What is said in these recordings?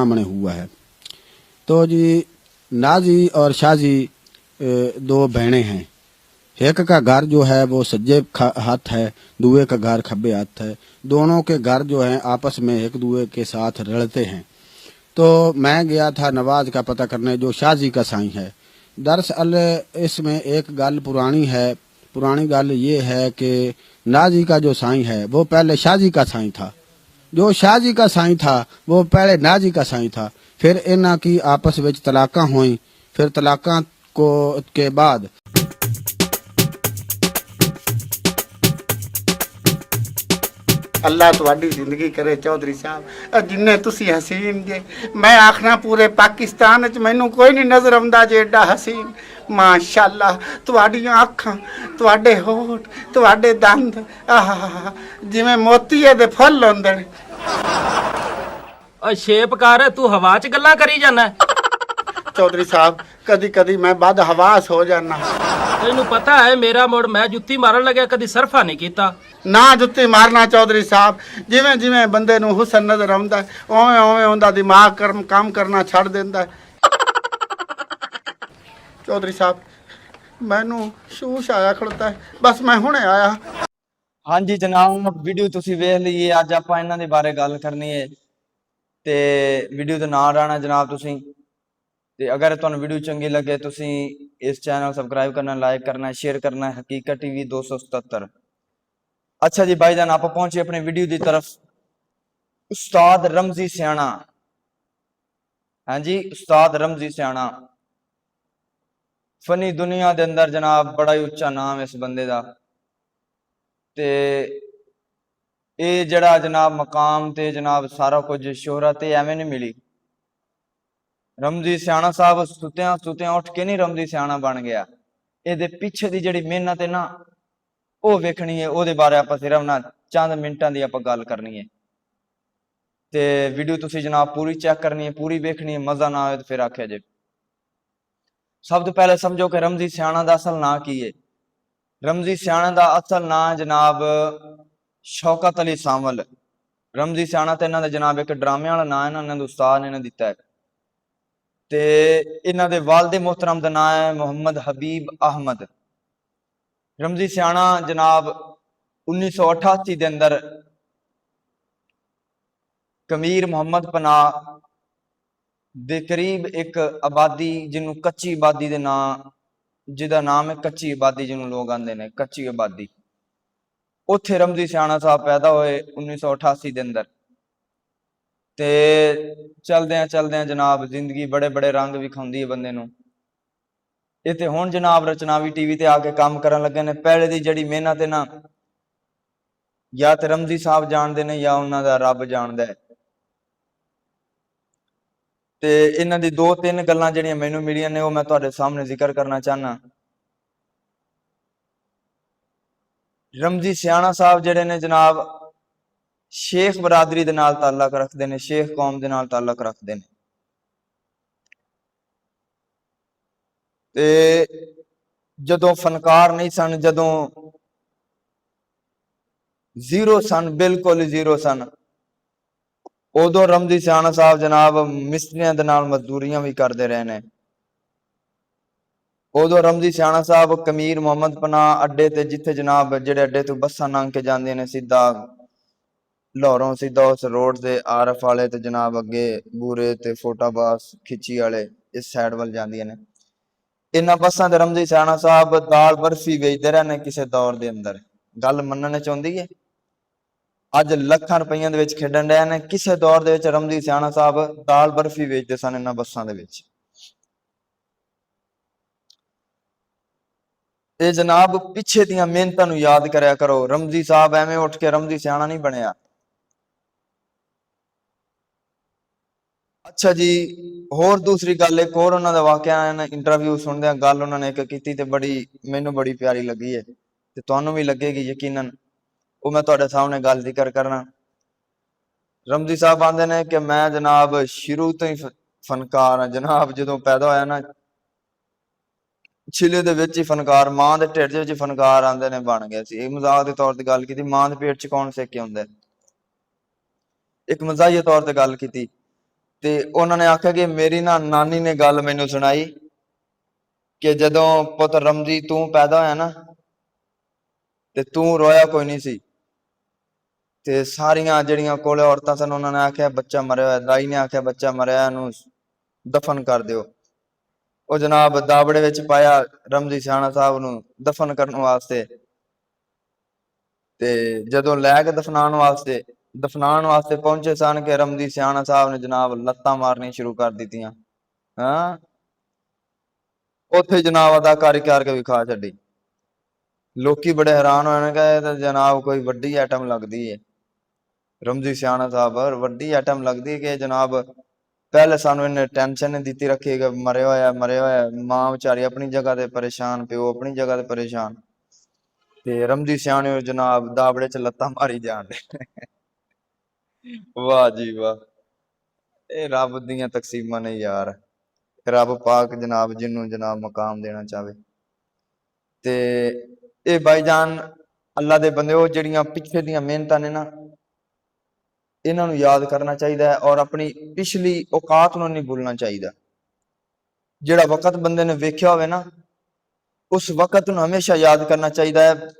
सामने हुआ है। तो जी नाजी और शाजी दो बहनें हैं। एक का घर जो है वो सज्जे हाथ है, दूए का घर खब्बे हाथ है। दोनों के घर जो है आपस में एक दूए के साथ रलते हैं। तो मैं गया था नवाज का पता करने जो शाजी का साईं है। दरअसल इसमें एक गल पुरानी है। पुरानी गल ये है कि नाजी का जो साईं है वो पहले शाजी का साईं था। जो शाजी का साईं था वो पहले नाजी का साईं था। फिर इन्हां की आपस में तलाक़ां हुई। फिर तलाक़ां को के बाद अल्लाह तुहाडी जिंदगी करे चौधरी साहब जिन्ने तुसी हसीन जे। मैं आखना पूरे पाकिस्तान च मैनू कोई नहीं नजर आंदा जे एडा हसीन। माशाअल्लाह तुहाडियां अखां, तुहाडे होठ, तुहाडे दंद आहा जिवें मोतीए दे फुੱਲ होंदे ने। ਓ ਸ਼ੇਪ ਕਰ ਤੂੰ ਹਵਾ 'ਚ ਗੱਲਾਂ ਕਰੀ ਜਾਣਾ। चौधरी साहब कदी कदी मैं बद हवास हो जाना। ਤੈਨੂੰ ਪਤਾ ਹੈ ਮੇਰਾ ਮੁੜ ਮੈਂ ਜੁੱਤੀ ਮਾਰਨ ਲੱਗਿਆ ਕਦੀ ਸਰਫਾ ਨਹੀਂ ਕੀਤਾ। ना जुत्ती मारना चौधरी साहब। जिवें जिवें बंदे नूं हुसन नजर आउंदा उवें उवें उहदा दिमाग काम करना छड़ दिंदा। चौधरी साहब मैनू शूश आया खड़ोता है, बस मैं हुणे आया। हाँ जी जनाब, वीडियो तुसी वेख लीए। अज आपां इन्हां दे बारे गल करनी है ते वीडियो दे नाल रहना जनाब तुसी। ते अगर तुहानू वीडियो चंगी लगे तुसी इस चैनल सबसक्राइब करना, लाइक करना, शेयर करना। हकीकत टीवी 277। अच्छा जी भाईजान, आप पहुंचे अपने वीडियो की तरफ। उस्ताद रमजी सियाणा, हाँ जी उस्ताद रमजी सियाणा फनी दुनिया के अंदर जनाब बड़ा ही उच्चा नाम है इस बंदे का। ते ये जड़ा जनाब मकाम ते जनाब सारा कुछ शोहरत एवें नहीं मिली। रमजी सियाणा साहब सुत्या सुत्या उठ के नहीं रमजी सियाणा बन गया। ये पिछे की जिहड़ी मेहनत है ना वो वेखनी है। वो बारे आप सिर्फ ना चंद मिनटां की आप गल करनी है। ते वीडियो तुसी जनाब पूरी चेक करनी है, पूरी वेखनी है। मजा ना आए तो फिर आख्या जे। सब तो पहले समझो कि रमजी सियाणा का असल नाम की है। रमजी सियाणा का असल नाम जनाब शौकत अली सावल। रमजी सियाणा तो इन्हों जनाब एक ड्रामे वाला नाम है ना, इन्होंने उस्ताद ने दिता है। ते इन्हों के वालदे मोहतरम का नाम है मुहम्मद हबीब अहमद। रमजी सियाणा जनाब 1988 के अंदर कमीर मोहम्मद पनाह दे करीब एक आबादी जिन्हों कच्ची आबादी के नाम, जिहदा नाम है कच्ची आबादी, जिन्हों लोग आते हैं कच्ची आबादी, उत्थे रमजी सियाणा साहब पैदा हुए 1988 के अंदर। ते चलद्या जनाब जिंदगी बड़े बड़े रंग विखाउंदी है बंदे नूं। इत्थे हुण जनाब रचनावी टीवी ते आके काम करन लगे ने। पहले दी जिहड़ी मेहनत है ना या तो रमजी साहब जानते ने या उन्हां दा रब जानदा है। ते इन्हां दी दो तीन गल्लां जिहड़ियां मैनूं मिलियां ने वो मैं तुहाडे सामने जिक्र करना चाहना। रमजी सियाणा साहब जिहड़े ने जनाब शेख बरादरी दे नाल ताल्लुक रखदे ने, शेख कौम दे नाल ताल्लुक रखदे ने। ते जदों फनकार नहीं सन, जदों जीरो सन, बिल्कुल जीरो सन, उदों रमजी सियाणा साहब जनाब मिस्त्रियां दे नाल मजदूरियां भी करते रहे ने। उदों रमजी सियाणा साहब कमीर मुहम्मद पनाह अड्डे ते जिथे जनाब जेडे अड्डे तो बसां लंघ के जांदियां ने सीधा लाहौरों सीधा उस रोड से आरफ वाले ते जनाब अगे बूरे ते फोटाबास खिची वाले इस साइड वाल जांदियां ने। इन्हां बसां ते रमजी सियाणा साहब दाल बर्फी बेचते रहे ने किसी दौर के अंदर। गल मनने चाहुंदी है अज लखां रुपईयां दे विच खेडन रहे ने। किसी दौर दे विच रमजी सियाणा साहब दाल बर्फी बेचते सन इन्हां बसां दे विच। ये जनाब पिछे दियां मेहनतां नूं याद करया करो। रमजी साहब एवें उठ के रमजी सियाणा नहीं बनया। अच्छा जी, होर दूसरी गल एक होर उन्हां दा वाकया इंटरव्यू सुनदे गल उन्होंने एक कीती ते बड़ी मैनूं बड़ी प्यारी लगी है ते तुहानूं भी लगेगी यकीनन। वो मैं तुहाडे सामने गल जिक्र करना। रमजी साहब आंदे ने कि मैं जनाब शुरू तो ही फनकार हाँ जनाब। जदों पैदा होया ना छिले दे विच ही फनकार, मां दे ढिड दे विच फनकार आंदे ने बन गया सी। मजाक के तौर ते गल कीती, मां दे पेट च कौन सिक के आउंदा है, एक मजाहिया तौर ते गल कीती। ਤੇ ਉਹਨਾਂ ਨੇ ਆਖਿਆ ਕਿ ਮੇਰੀ ਨਾ ਨਾਨੀ ਨੇ ਗੱਲ ਮੈਨੂੰ ਸੁਣਾਈ ਕਿ ਜਦੋਂ ਪੁੱਤ ਰਮਜੀ ਤੂੰ ਪੈਦਾ ਹੋਇਆ ਨਾ ਤੇ ਤੂੰ ਰੋਇਆ ਕੋਈ ਨਹੀਂ ਸੀ। ਤੇ ਸਾਰੀਆਂ ਜਿਹੜੀਆਂ ਕੋਲੇ ਔਰਤਾਂ ਸਨ ਉਹਨਾਂ ਨੇ ਆਖਿਆ ਬੱਚਾ ਮਰਿਆ ਹੋਇਆ, ਦਾਈ ਨੇ ਆਖਿਆ ਬੱਚਾ ਮਰਿਆ, ਇਹਨੂੰ ਦਫਨ ਕਰ ਦਿਓ। ਉਹ ਜਨਾਬ ਦਾਬੜੇ ਵਿੱਚ ਪਾਇਆ ਰਮਜੀ ਸਿਆਣਾ ਸਾਹਿਬ ਨੂੰ ਦਫਨ ਕਰਨ ਵਾਸਤੇ। ਤੇ ਜਦੋਂ ਲੈ ਕੇ ਦਫਨਾਉਣ ਵਾਸਤੇ ਪਹੁੰਚੇ ਸਨ ਕਿ ਰਮਜੀ ਸਿਆਣਾ ਸਾਹਿਬ ਨੇ ਜਨਾਬ ਲੱਤਾਂ ਮਾਰਨੀਆਂ ਸ਼ੁਰੂ ਕਰ ਦਿੱਤੀਆਂ। ਹਾਂ, ਉੱਥੇ ਜਨਾਬ ਅਦਾਕਾਰੀ ਕਰਕੇ ਵਿਖਾ ਛੱਡੀ। ਲੋਕੀ ਬੜੇ ਹੈਰਾਨ ਹੋਏ ਨੇ ਕਿ ਇਹ ਤਾਂ ਜਨਾਬ ਕੋਈ ਵੱਡੀ ਆਈਟਮ ਲੱਗਦੀ ਹੈ। ਰਮਜੀ ਸਿਆਣਾ ਸਾਹਿਬ ਵੱਡੀ ਆਈਟਮ ਲੱਗਦੀ ਕਿ ਜਨਾਬ ਪਹਿਲੇ ਸਾਨੂੰ ਇਹਨੇ ਟੈਨਸ਼ਨ ਨਹੀਂ ਦਿੱਤੀ ਰੱਖੀ ਕਿ ਮਰਿਆ ਹੋਇਆ। ਮਾਂ ਵਿਚਾਰੀ ਆਪਣੀ ਜਗ੍ਹਾ ਤੇ ਪਰੇਸ਼ਾਨ, ਪਿਓ ਆਪਣੀ ਜਗ੍ਹਾ ਤੇ ਪਰੇਸ਼ਾਨ, ਤੇ ਰਮਜੀ ਸਿਆਣੇ ਜਨਾਬ ਦਾਬੜੇ ਚ ਲੱਤਾਂ ਮਾਰੀ ਜਾਣ ਦੇ। ਵਾਹ ਜੀ ਵਾਹ, ਇਹ ਰੱਬ ਦੀਆਂ ਤਕਸੀਮਾਂ ਨੇ ਯਾਰ। ਰੱਬ ਪਾਕ ਜਨਾਬ ਜਿਹਨੂੰ ਜਨਾਬ ਮਕਾਮ ਦੇਣਾ ਚਾਹਵੇ। ਤੇ ਇਹ ਭਾਈਜਾਨ ਅੱਲਾ ਦੇ ਬੰਦੇ, ਉਹ ਜਿਹੜੀਆਂ ਪਿੱਛੇ ਦੀਆਂ ਮਿਹਨਤਾਂ ਨੇ ਨਾ, ਇਹਨਾਂ ਨੂੰ ਯਾਦ ਕਰਨਾ ਚਾਹੀਦਾ ਹੈ ਔਰ ਆਪਣੀ ਪਿਛਲੀ ਔਕਾਤ ਨੂੰ ਨਹੀਂ ਭੁੱਲਣਾ ਚਾਹੀਦਾ। ਜਿਹੜਾ ਵਕਤ ਬੰਦੇ ਨੇ ਵੇਖਿਆ ਹੋਵੇ ਨਾ, ਉਸ ਵਕਤ ਨੂੰ ਹਮੇਸ਼ਾ ਯਾਦ ਕਰਨਾ ਚਾਹੀਦਾ ਹੈ।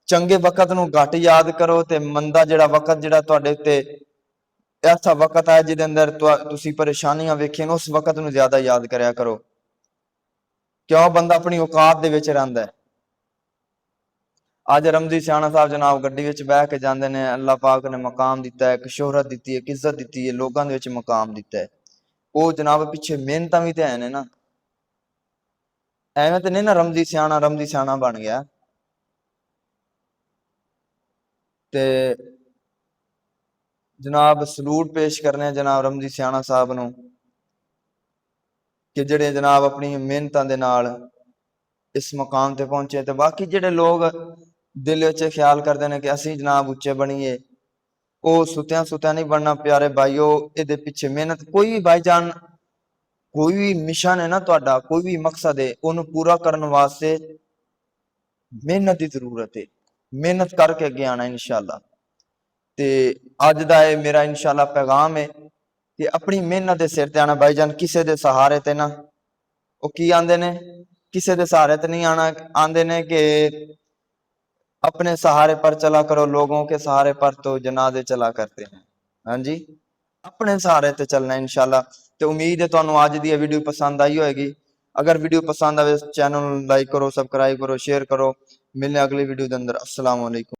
ਚੰਗੇ ਵਕਤ ਨੂੰ ਘੱਟ ਯਾਦ ਕਰੋ ਤੇ ਮੰਦਾ ਜਿਹੜਾ ਵਕਤ ਜਿਹੜਾ ਤੁਹਾਡੇ ਉੱਤੇ ਐਸਾ ਵਕਤ ਹੈ ਜਿਹਦੇ ਅੰਦਰ ਤੁਸੀਂ ਪਰੇਸ਼ਾਨੀਆਂ ਵੇਖੀਆਂ, ਉਸ ਵਕਤ ਨੂੰ ਜ਼ਿਆਦਾ ਯਾਦ ਕਰਿਆ ਕਰੋ। ਕਿਉਂ? ਬੰਦਾ ਆਪਣੀ ਔਕਾਤ ਦੇ ਵਿੱਚ ਰਹਿੰਦਾ ਹੈ। ਅੱਜ ਰਮਜੀ ਸਿਆਣਾ ਸਾਹਿਬ ਜਨਾਬ ਗੱਡੀ ਵਿੱਚ ਬਹਿ ਕੇ ਜਾਂਦੇ ਨੇ, ਅੱਲਾਹ ਪਾਕ ਨੇ ਮਕਾਮ ਦਿੱਤਾ ਹੈ, ਇੱਕ ਸ਼ੋਹਰਤ ਦਿੱਤੀ ਹੈ, ਇੱਕ ਇੱਜ਼ਤ ਦਿੱਤੀ ਹੈ, ਲੋਕਾਂ ਦੇ ਵਿੱਚ ਮਕਾਮ ਦਿੱਤਾ ਹੈ। ਉਹ ਜਨਾਬ ਪਿੱਛੇ ਮਿਹਨਤਾਂ ਵੀ ਤੇ ਹੈ ਨੇ ਨਾ, ਐਵੇਂ ਤੇ ਨਹੀਂ ਨਾ ਰਮਜੀ ਸਿਆਣਾ ਬਣ ਗਿਆ। ਤੇ ਜਨਾਬ ਸਲੂਟ ਪੇਸ਼ ਕਰਨੇ ਜਨਾਬ ਰਮਜੀ ਸਿਆਣਾ ਸਾਹਿਬ ਨੂੰ ਕਿ ਜਿਹੜੇ ਜਨਾਬ ਆਪਣੀ ਮਿਹਨਤਾਂ ਦੇ ਨਾਲ ਇਸ ਮੁਕਾਮ ਤੇ ਪਹੁੰਚੇ। ਤੇ ਬਾਕੀ ਜਿਹੜੇ ਲੋਕ ਦਿਲ ਵਿੱਚ ਖਿਆਲ ਕਰਦੇ ਨੇ ਕਿ ਅਸੀਂ ਜਨਾਬ ਉੱਚੇ ਬਣੀਏ, ਉਹ ਸੁੱਤਿਆਂ ਨਹੀਂ ਬਣਨਾ ਪਿਆਰੇ ਭਾਈਓ। ਇਹਦੇ ਪਿੱਛੇ ਮਿਹਨਤ, ਕੋਈ ਵੀ ਭਾਈਜਾਨ ਕੋਈ ਵੀ ਮਿਸ਼ਨ ਹੈ ਨਾ ਤੁਹਾਡਾ, ਕੋਈ ਵੀ ਮਕਸਦ ਹੈ, ਉਹਨੂੰ ਪੂਰਾ ਕਰਨ ਵਾਸਤੇ ਮਿਹਨਤ ਦੀ ਜ਼ਰੂਰਤ ਹੈ। ਮਿਹਨਤ ਕਰਕੇ ਅੱਗੇ ਆਣਾ ਇਨਸ਼ਾਅੱਲਾ। ਤੇ ਅੱਜ ਦਾ ਇਹ ਮੇਰਾ ਇਨਸ਼ਾਅੱਲਾ ਪੈਗਾਮ ਹੈ ਕਿ ਆਪਣੀ ਮਿਹਨਤ ਦੇ ਸਿਰ ਤੇ ਆਣਾ ਭਾਈਜਾਨ, ਕਿਸੇ ਦੇ ਸਹਾਰੇ ਤੇ ਨਾ। ਉਹ ਕੀ ਆਂਦੇ ਨੇ, ਕਿਸੇ ਦੇ सहारे तो नहीं आना, आंदे ने कि अपने सहारे पर चला करो, लोगों के सहारे पर तो जनाजे चला करते हैं। हाँ जी, अपने सहारे ते चलना इंशाल्लाह। तो उम्मीद है तुहानू आज दी वीडियो पसंद आई होगी। अगर वीडियो पसंद आए चैनल लाइक करो, सबसक्राइब करो, शेयर करो। मिलने अगली वीडियो के अंदर। अस्सलाम वालेकुम।